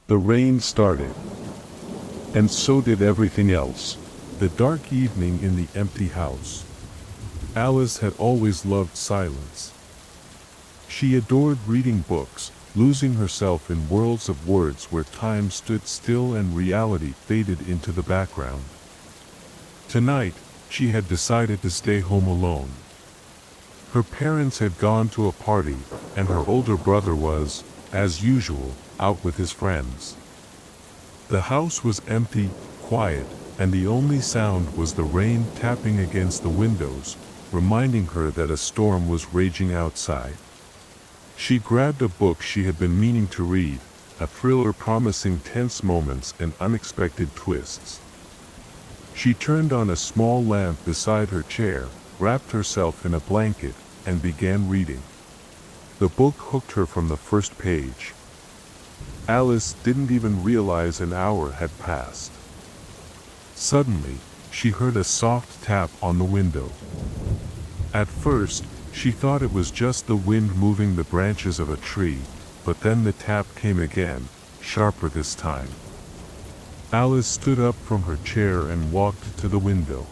The rain started. And so did everything else. The dark evening in the empty house. Alice had always loved silence. She adored reading books, losing herself in worlds of words where time stood still and reality faded into the background. Tonight, she had decided to stay home alone. Her parents had gone to a party, and her older brother was, as usual, out with his friends. The house was empty, quiet, and the only sound was the rain tapping against the windows, reminding her that a storm was raging outside. She grabbed a book she had been meaning to read, a thriller promising tense moments and unexpected twists. She turned on a small lamp beside her chair, wrapped herself in a blanket, and began reading. The book hooked her from the first page. Alice didn't even realize an hour had passed. Suddenly, she heard a soft tap on the window. At first, she thought it was just the wind moving the branches of a tree, but then the tap came again, sharper this time. Alice stood up from her chair and walked to the window.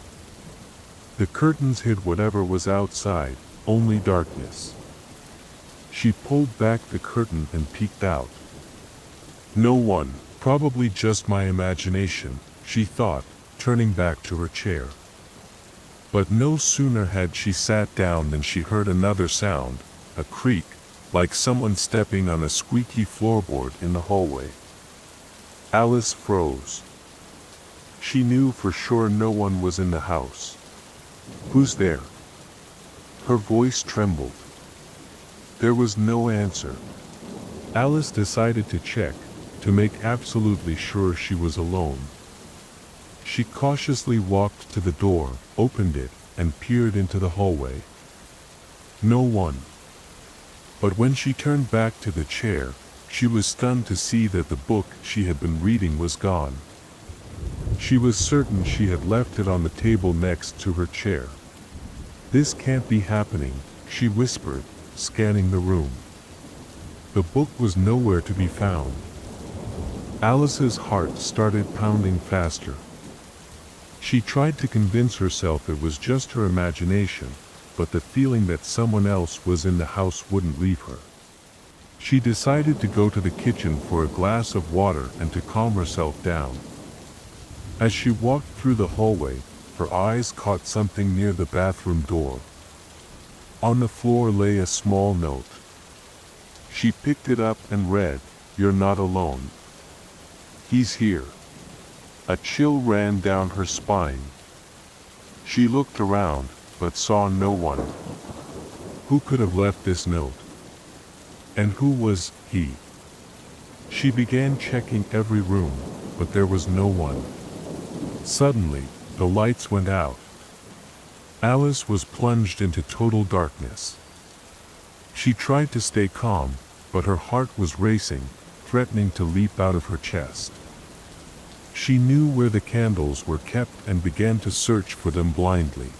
The curtains hid whatever was outside, only darkness. She pulled back the curtain and peeked out. No one, probably just my imagination, she thought, turning back to her chair. But no sooner had she sat down than she heard another sound, a creak, like someone stepping on a squeaky floorboard in the hallway. Alice froze. She knew for sure no one was in the house. "Who's there?" Her voice trembled. There was no answer. Alice decided to check, to make absolutely sure she was alone. She cautiously walked to the door, opened it, and peered into the hallway. No one. But when she turned back to the chair, she was stunned to see that the book she had been reading was gone. She was certain she had left it on the table next to her chair. "This can't be happening," she whispered, scanning the room. The book was nowhere to be found. Alice's heart started pounding faster. She tried to convince herself it was just her imagination, but the feeling that someone else was in the house wouldn't leave her. She decided to go to the kitchen for a glass of water and to calm herself down. As she walked through the hallway, her eyes caught something near the bathroom door. On the floor lay a small note. She picked it up and read, "You're not alone. He's here." A chill ran down her spine. She looked around, but saw no one. Who could have left this note? And who was he? She began checking every room, but there was no one. Suddenly, the lights went out. Alice was plunged into total darkness. She tried to stay calm, but her heart was racing, threatening to leap out of her chest. She knew where the candles were kept and began to search for them blindly.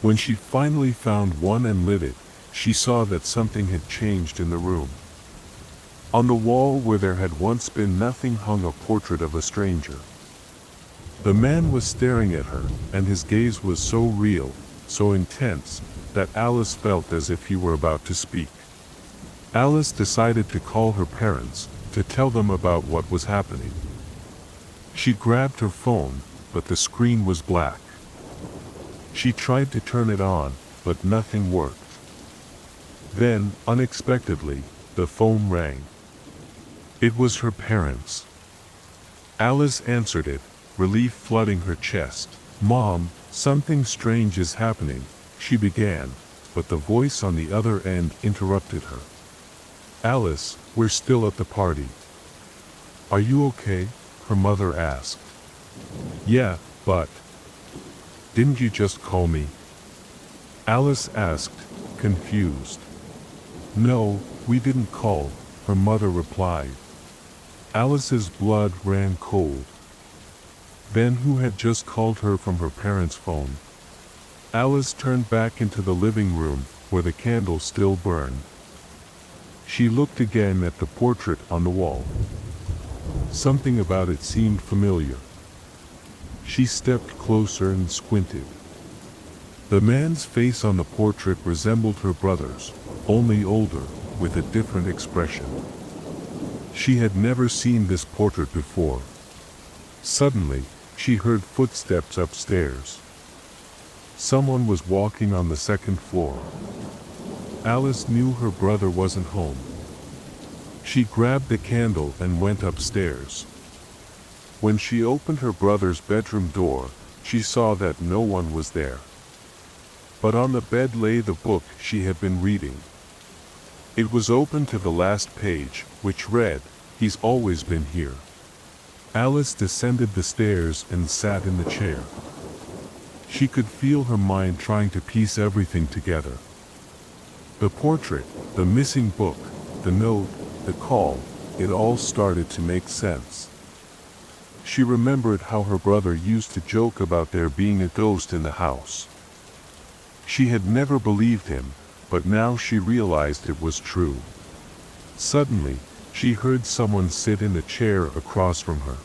When she finally found one and lit it, she saw that something had changed in the room. On the wall where there had once been nothing hung a portrait of a stranger. The man was staring at her, and his gaze was so real, so intense, that Alice felt as if he were about to speak. Alice decided to call her parents, to tell them about what was happening. She grabbed her phone, but the screen was black. She tried to turn it on, but nothing worked. Then, unexpectedly, the phone rang. It was her parents. Alice answered it, relief flooding her chest. "Mom, something strange is happening," she began, but the voice on the other end interrupted her. "Alice, we're still at the party." "Are you okay?" her mother asked. "Yeah, but didn't you just call me?" Alice asked, confused. "No, we didn't call," her mother replied. Alice's blood ran cold. Then who had just called her from her parents' phone? Alice turned back into the living room, where the candle still burned. She looked again at the portrait on the wall. Something about it seemed familiar. She stepped closer and squinted. The man's face on the portrait resembled her brother's, only older, with a different expression. She had never seen this portrait before. Suddenly, she heard footsteps upstairs. Someone was walking on the second floor. Alice knew her brother wasn't home. She grabbed the candle and went upstairs. When she opened her brother's bedroom door, she saw that no one was there. But on the bed lay the book she had been reading. It was open to the last page, which read, "He's always been here." Alice descended the stairs and sat in the chair. She could feel her mind trying to piece everything together. The portrait, the missing book, the note, the call, it all started to make sense. She remembered how her brother used to joke about there being a ghost in the house. She had never believed him, but now she realized it was true. Suddenly, she heard someone sit in the chair across from her.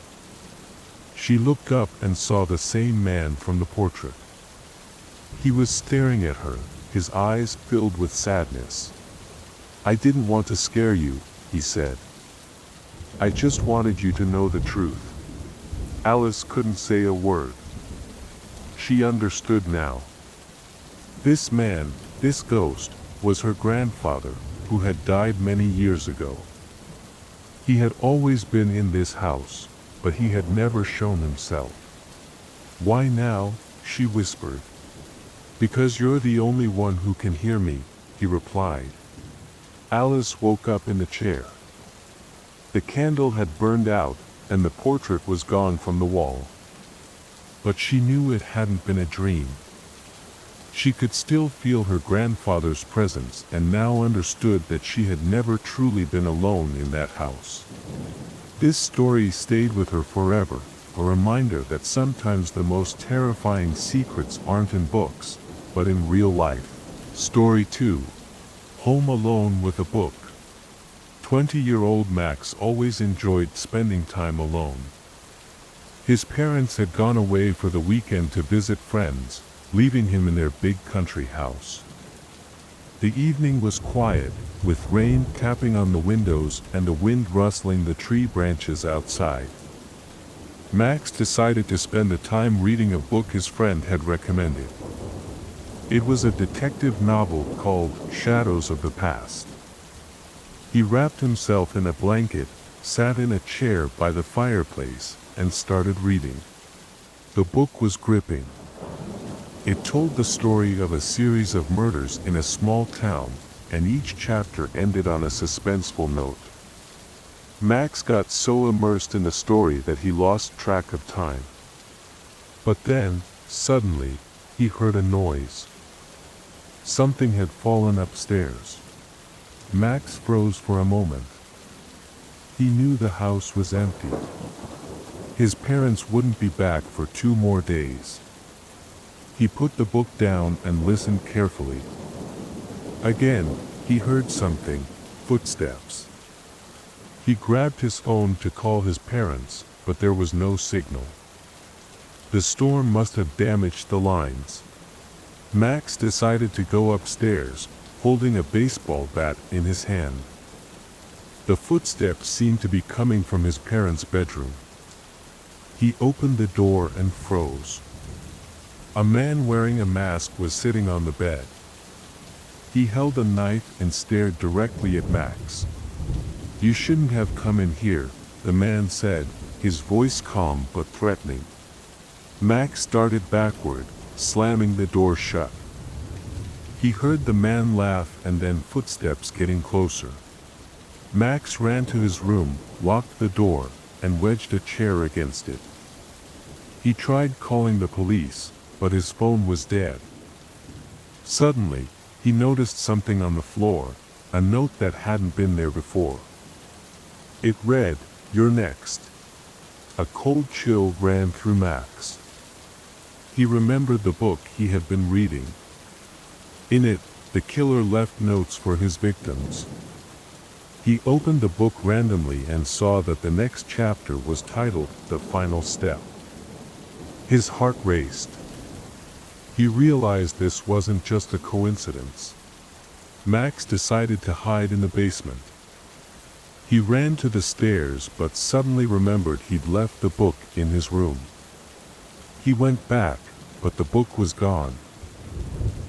She looked up and saw the same man from the portrait. He was staring at her, his eyes filled with sadness. "I didn't want to scare you," he said. "I just wanted you to know the truth." Alice couldn't say a word. She understood now. This man, this ghost, was her grandfather, who had died many years ago. He had always been in this house, but he had never shown himself. "Why now?" she whispered. "Because you're the only one who can hear me," he replied. Alice woke up in the chair. The candle had burned out, and the portrait was gone from the wall. But she knew it hadn't been a dream. She could still feel her grandfather's presence and now understood that she had never truly been alone in that house. This story stayed with her forever, a reminder that sometimes the most terrifying secrets aren't in books, but in real life. Story 2. Home Alone with a Book. 20-year-old Max always enjoyed spending time alone. His parents had gone away for the weekend to visit friends, leaving him in their big country house. The evening was quiet, with rain tapping on the windows and the wind rustling the tree branches outside. Max decided to spend the time reading a book his friend had recommended. It was a detective novel called Shadows of the Past. He wrapped himself in a blanket, sat in a chair by the fireplace, and started reading. The book was gripping. It told the story of a series of murders in a small town, and each chapter ended on a suspenseful note. Max got so immersed in the story that he lost track of time. But then, suddenly, he heard a noise. Something had fallen upstairs. Max froze for a moment. He knew the house was empty. His parents wouldn't be back for 2 more days. He put the book down and listened carefully. Again, he heard something, footsteps. He grabbed his phone to call his parents, but there was no signal. The storm must have damaged the lines. Max decided to go upstairs, holding a baseball bat in his hand. The footsteps seemed to be coming from his parents' bedroom. He opened the door and froze. A man wearing a mask was sitting on the bed. He held a knife and stared directly at Max. "You shouldn't have come in here," the man said, his voice calm but threatening. Max started backward, slamming the door shut. He heard the man laugh and then footsteps getting closer. Max ran to his room, locked the door, and wedged a chair against it. He tried calling the police, but his phone was dead. Suddenly, he noticed something on the floor, a note that hadn't been there before. It read, "You're next." A cold chill ran through Max. He remembered the book he had been reading. In it, the killer left notes for his victims. He opened the book randomly and saw that the next chapter was titled The Final Step. His heart raced. He realized this wasn't just a coincidence. Max decided to hide in the basement. He ran to the stairs but suddenly remembered he'd left the book in his room. He went back, but the book was gone.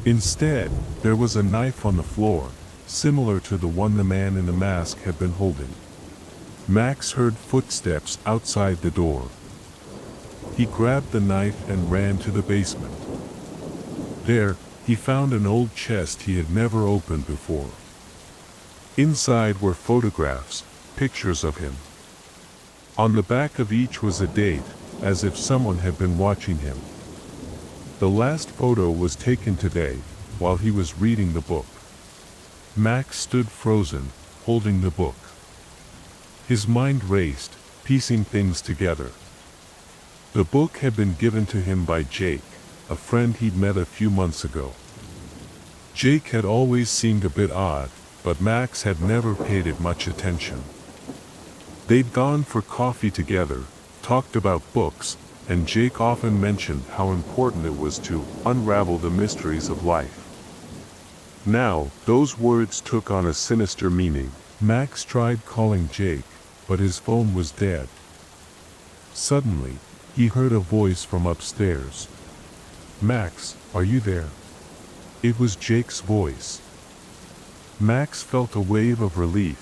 Instead, there was a knife on the floor, similar to the one the man in the mask had been holding. Max heard footsteps outside the door. He grabbed the knife and ran to the basement. There, he found an old chest he had never opened before. Inside were photographs, pictures of him. On the back of each was a date, as if someone had been watching him. The last photo was taken today, while he was reading the book. Max stood frozen, holding the book. His mind raced, piecing things together. The book had been given to him by Jake, a friend he'd met a few months ago. Jake had always seemed a bit odd, but Max had never paid it much attention. They'd gone for coffee together, talked about books, and Jake often mentioned how important it was to unravel the mysteries of life. Now, those words took on a sinister meaning. Max tried calling Jake, but his phone was dead. Suddenly, he heard a voice from upstairs. "Max, are you there?" It was Jake's voice. Max felt a wave of relief,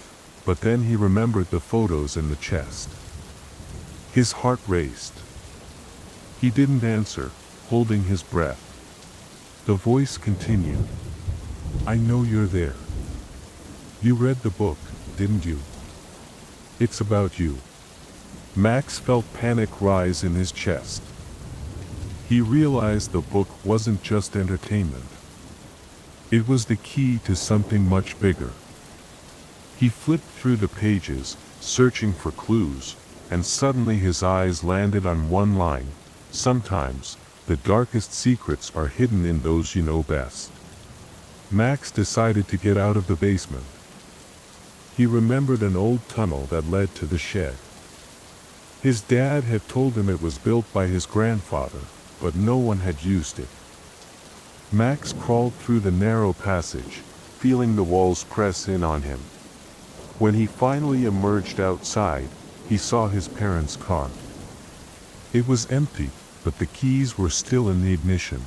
but then he remembered the photos in the chest. His heart raced. He didn't answer, holding his breath. The voice continued. "I know you're there. You read the book, didn't you? It's about you." Max felt panic rise in his chest. He realized the book wasn't just entertainment. It was the key to something much bigger. He flipped through the pages, searching for clues, and suddenly his eyes landed on one line. "Sometimes, the darkest secrets are hidden in those you know best." Max decided to get out of the basement. He remembered an old tunnel that led to the shed. His dad had told him it was built by his grandfather, but no one had used it. Max crawled through the narrow passage, feeling the walls press in on him. When he finally emerged outside, he saw his parents' car. It was empty, but the keys were still in the ignition.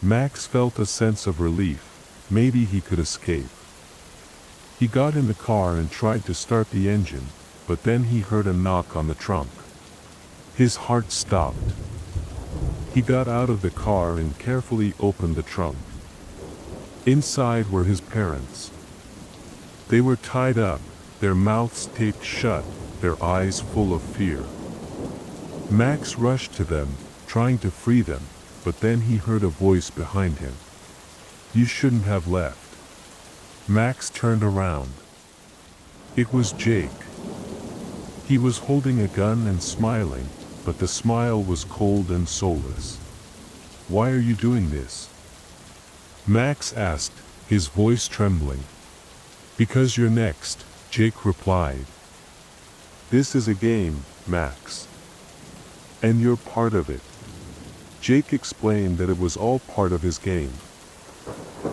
Max felt a sense of relief. Maybe he could escape. He got in the car and tried to start the engine, but then he heard a knock on the trunk. His heart stopped. He got out of the car and carefully opened the trunk. Inside were his parents. They were tied up, their mouths taped shut, their eyes full of fear. Max rushed to them, trying to free them, but then he heard a voice behind him. "You shouldn't have left." Max turned around. It was Jake. He was holding a gun and smiling, but the smile was cold and soulless. "Why are you doing this?" Max asked, his voice trembling. "Because you're next," Jake replied. "This is a game, Max. And you're part of it." Jake explained that it was all part of his game.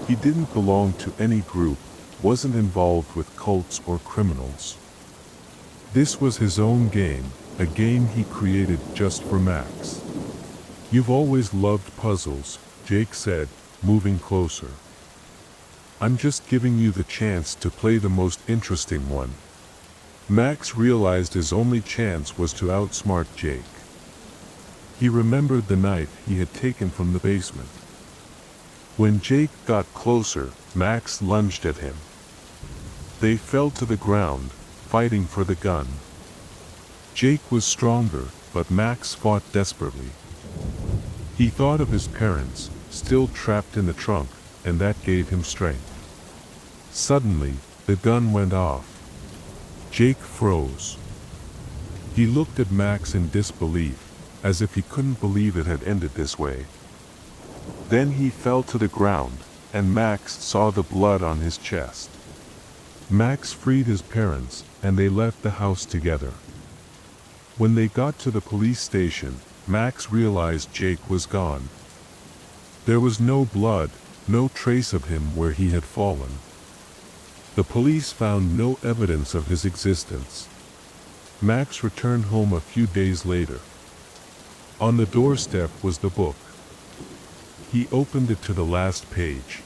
He didn't belong to any group, wasn't involved with cults or criminals. This was his own game, a game he created just for Max. "You've always loved puzzles," Jake said, moving closer. "I'm just giving you the chance to play the most interesting one." Max realized his only chance was to outsmart Jake. He remembered the knife he had taken from the basement. When Jake got closer, Max lunged at him. They fell to the ground, fighting for the gun. Jake was stronger, but Max fought desperately. He thought of his parents, still trapped in the trunk, and that gave him strength. Suddenly, the gun went off. Jake froze. He looked at Max in disbelief, as if he couldn't believe it had ended this way. Then he fell to the ground, and Max saw the blood on his chest. Max freed his parents, and they left the house together. When they got to the police station, Max realized Jake was gone. There was no blood, no trace of him where he had fallen. The police found no evidence of his existence. Max returned home a few days later. On the doorstep was the book. He opened it to the last page.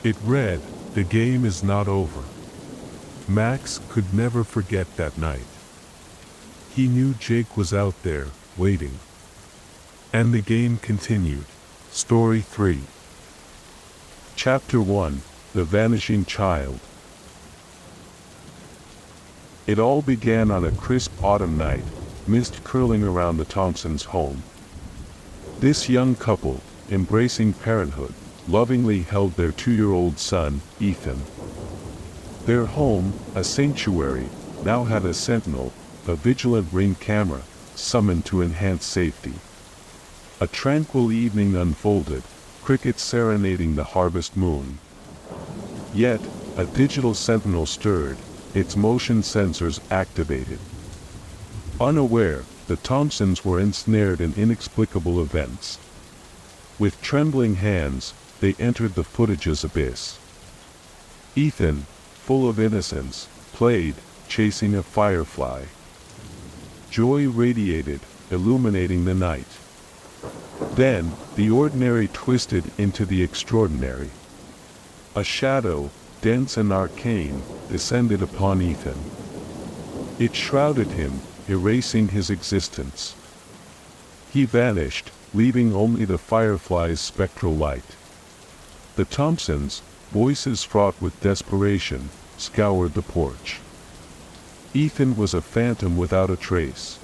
It read, "The game is not over." Max could never forget that night. He knew Jake was out there, waiting. And the game continued. Story 3. Chapter 1. The Vanishing Child. It all began on a crisp autumn night, mist curling around the Thompsons' home. This young couple, embracing parenthood, lovingly held their 2-year-old son, Ethan. Their home, a sanctuary, now had a sentinel, a vigilant ring camera, summoned to enhance safety. A tranquil evening unfolded, crickets serenading the harvest moon. Yet, a digital sentinel stirred, its motion sensors activated. Unaware, the Thompsons were ensnared in inexplicable events. With trembling hands, they entered the footage's abyss. Ethan, full of innocence, played, chasing a firefly. Joy radiated, illuminating the night. Then, the ordinary twisted into the extraordinary. A shadow, dense and arcane, descended upon Ethan. It shrouded him, erasing his existence. He vanished, leaving only the firefly's spectral light. The Thompsons, voices fraught with desperation, scoured the porch. Ethan was a phantom without a trace.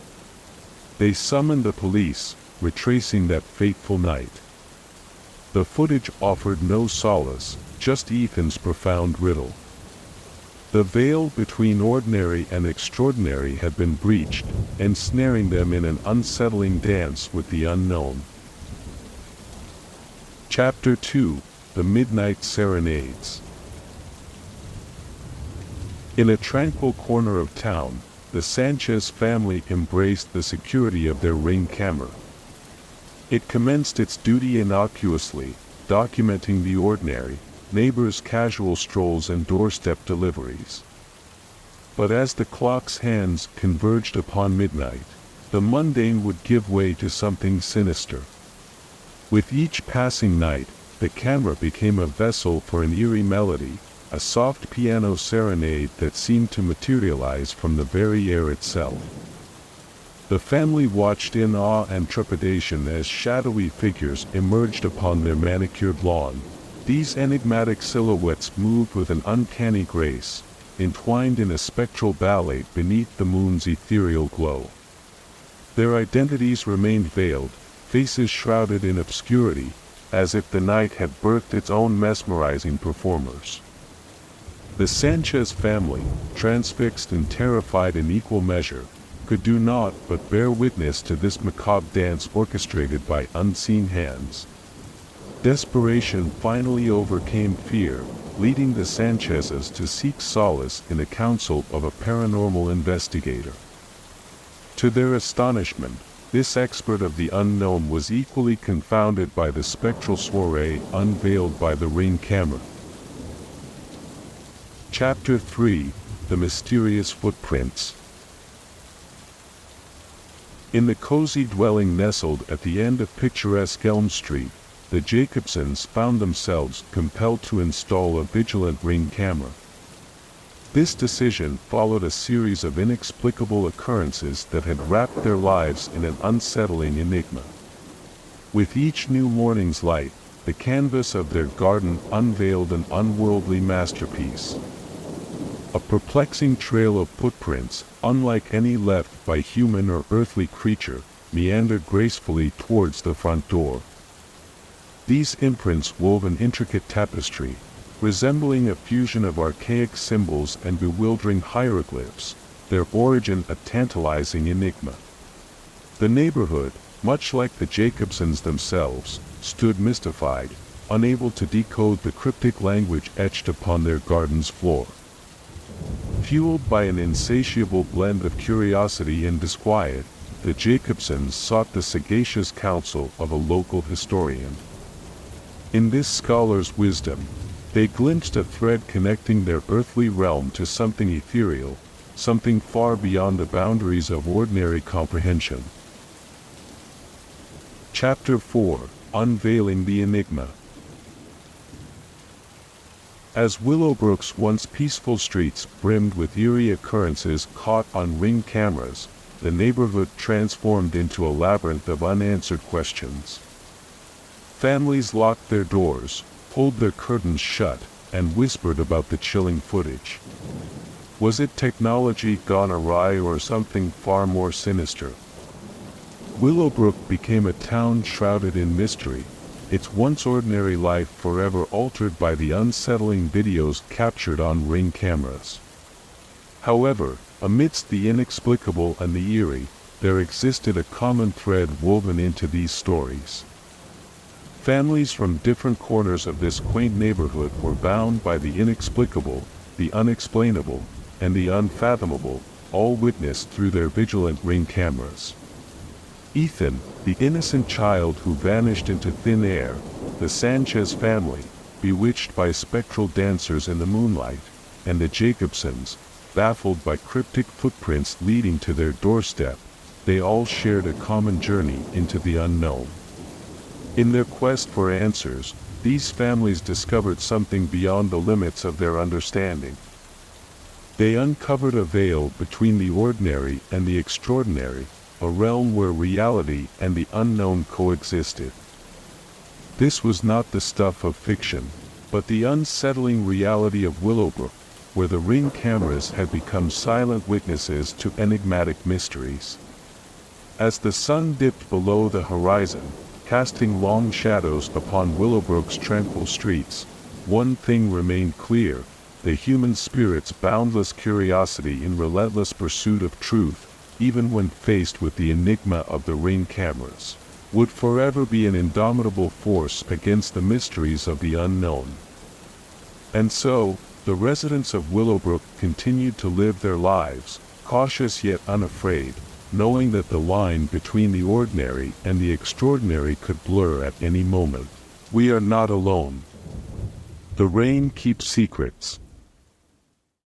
They summoned the police, retracing that fateful night. The footage offered no solace, just Ethan's profound riddle. The veil between ordinary and extraordinary had been breached, ensnaring them in an unsettling dance with the unknown. Chapter 2. The Midnight Serenades. In a tranquil corner of town, the Sanchez family embraced the security of their ring camera. It commenced its duty innocuously, documenting the ordinary, neighbors' casual strolls and doorstep deliveries. But as the clock's hands converged upon midnight, the mundane would give way to something sinister. With each passing night, the camera became a vessel for an eerie melody, a soft piano serenade that seemed to materialize from the very air itself. The family watched in awe and trepidation as shadowy figures emerged upon their manicured lawn. These enigmatic silhouettes moved with an uncanny grace, entwined in a spectral ballet beneath the moon's ethereal glow. Their identities remained veiled, faces shrouded in obscurity, as if the night had birthed its own mesmerizing performers. The Sanchez family, transfixed and terrified in equal measure, could do naught but bear witness to this macabre dance orchestrated by unseen hands. Desperation finally overcame fear, leading the Sanchezes to seek solace in the counsel of a paranormal investigator. To their astonishment, this expert of the unknown was equally confounded by the spectral soiree unveiled by the ring camera. Chapter 3. The Mysterious Footprints. In the cozy dwelling nestled at the end of picturesque Elm Street, the Jacobsons found themselves compelled to install a vigilant ring camera. This decision followed a series of inexplicable occurrences that had wrapped their lives in an unsettling enigma. With each new morning's light, the canvas of their garden unveiled an unworldly masterpiece. A perplexing trail of footprints, unlike any left by human or earthly creature, meandered gracefully towards the front door. These imprints wove an intricate tapestry, resembling a fusion of archaic symbols and bewildering hieroglyphs, their origin a tantalizing enigma. The neighborhood, much like the Jacobsons themselves, stood mystified, unable to decode the cryptic language etched upon their garden's floor. Fueled by an insatiable blend of curiosity and disquiet, the Jacobsons sought the sagacious counsel of a local historian. In this scholar's wisdom, they glimpsed a thread connecting their earthly realm to something ethereal, something far beyond the boundaries of ordinary comprehension. Chapter 4: Unveiling the Enigma. As Willowbrook's once peaceful streets brimmed with eerie occurrences caught on Ring cameras, the neighborhood transformed into a labyrinth of unanswered questions. Families locked their doors, pulled their curtains shut, and whispered about the chilling footage. Was it technology gone awry or something far more sinister? Willowbrook became a town shrouded in mystery, its once ordinary life forever altered by the unsettling videos captured on Ring cameras. However, amidst the inexplicable and the eerie, there existed a common thread woven into these stories. Families from different corners of this quaint neighborhood were bound by the inexplicable, the unexplainable, and the unfathomable, all witnessed through their vigilant Ring cameras. Ethan, the innocent child who vanished into thin air, the Sanchez family, bewitched by spectral dancers in the moonlight, and the Jacobsons, baffled by cryptic footprints leading to their doorstep, they all shared a common journey into the unknown. In their quest for answers, these families discovered something beyond the limits of their understanding. They uncovered a veil between the ordinary and the extraordinary, a realm where reality and the unknown coexisted. This was not the stuff of fiction, but the unsettling reality of Willowbrook, where the Ring cameras had become silent witnesses to enigmatic mysteries. As the sun dipped below the horizon, casting long shadows upon Willowbrook's tranquil streets, one thing remained clear: the human spirit's boundless curiosity in relentless pursuit of truth, even when faced with the enigma of the Ring cameras, would forever be an indomitable force against the mysteries of the unknown. And so, the residents of Willowbrook continued to live their lives, cautious yet unafraid, knowing that the line between the ordinary and the extraordinary could blur at any moment. We are not alone. The rain keeps secrets.